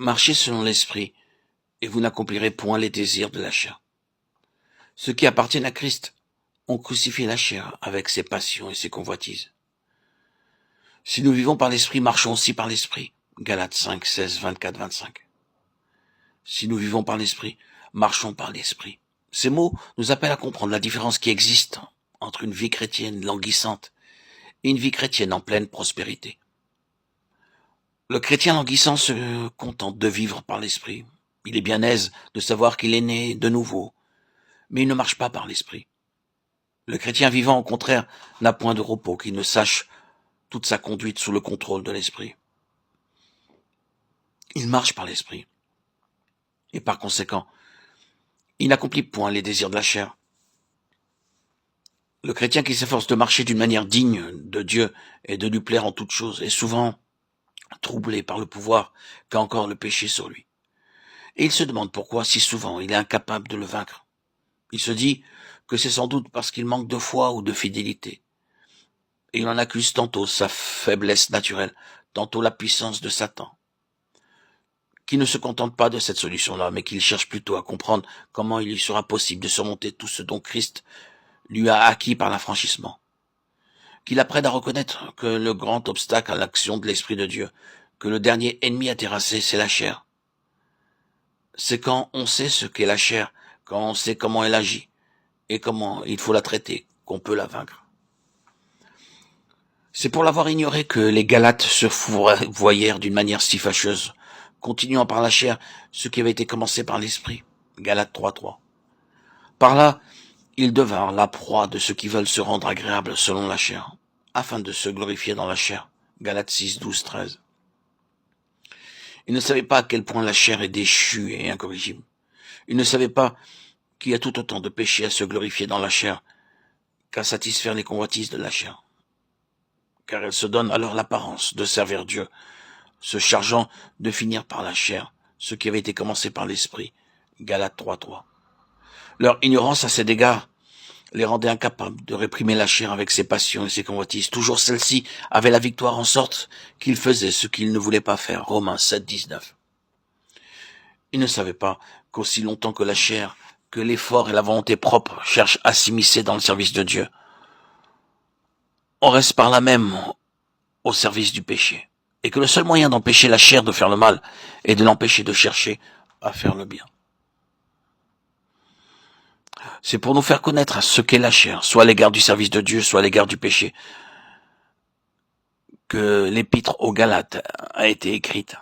Marchez selon l'esprit, et vous n'accomplirez point les désirs de la chair. Ceux qui appartiennent à Christ ont crucifié la chair avec ses passions et ses convoitises. Si nous vivons par l'esprit, marchons aussi par l'esprit. Galates 5, 16, 24, 25. Si nous vivons par l'esprit, marchons par l'esprit. Ces mots nous appellent à comprendre la différence qui existe entre une vie chrétienne languissante et une vie chrétienne en pleine prospérité. Le chrétien languissant se contente de vivre par l'esprit. Il est bien aise de savoir qu'il est né de nouveau, mais il ne marche pas par l'esprit. Le chrétien vivant, au contraire, n'a point de repos, qu'il ne sache toute sa conduite sous le contrôle de l'esprit. Il marche par l'esprit. Et par conséquent, il n'accomplit point les désirs de la chair. Le chrétien qui s'efforce de marcher d'une manière digne de Dieu et de lui plaire en toutes choses est souvent troublé par le pouvoir qu'a encore le péché sur lui. Et il se demande pourquoi si souvent il est incapable de le vaincre. Il se dit que c'est sans doute parce qu'il manque de foi ou de fidélité. Et il en accuse tantôt sa faiblesse naturelle, tantôt la puissance de Satan, qui ne se contente pas de cette solution-là, mais qu'il cherche plutôt à comprendre comment il lui sera possible de surmonter tout ce dont Christ lui a acquis par l'affranchissement. Qu'il apprenne à reconnaître que le grand obstacle à l'action de l'Esprit de Dieu, que le dernier ennemi à terrasser, c'est la chair. C'est quand on sait ce qu'est la chair, quand on sait comment elle agit, et comment il faut la traiter, qu'on peut la vaincre. C'est pour l'avoir ignoré que les Galates se fourvoyèrent d'une manière si fâcheuse, continuant par la chair ce qui avait été commencé par l'esprit. Galates 3.3. Par là, ils devinrent la proie de ceux qui veulent se rendre agréables selon la chair, afin de se glorifier dans la chair. Galates 6, 12, 13. Ils ne savaient pas à quel point la chair est déchue et incorrigible. Ils ne savaient pas qu'il y a tout autant de péché à se glorifier dans la chair qu'à satisfaire les convoitises de la chair. Car elle se donne alors l'apparence de servir Dieu, se chargeant de finir par la chair, ce qui avait été commencé par l'esprit. Galates 3.3. Leur ignorance à cet égard les rendait incapables de réprimer la chair avec ses passions et ses convoitises. Toujours celle-ci avait la victoire en sorte qu'ils faisaient ce qu'ils ne voulaient pas faire. Romains 7.19. Ils ne savaient pas qu'aussi longtemps que la chair, que l'effort et la volonté propre cherchent à s'immiscer dans le service de Dieu, on reste par là même au service du péché. Et que le seul moyen d'empêcher la chair de faire le mal est de l'empêcher de chercher à faire le bien. C'est pour nous faire connaître ce qu'est la chair, soit à l'égard du service de Dieu, soit à l'égard du péché, que l'épître aux Galates a été écrite.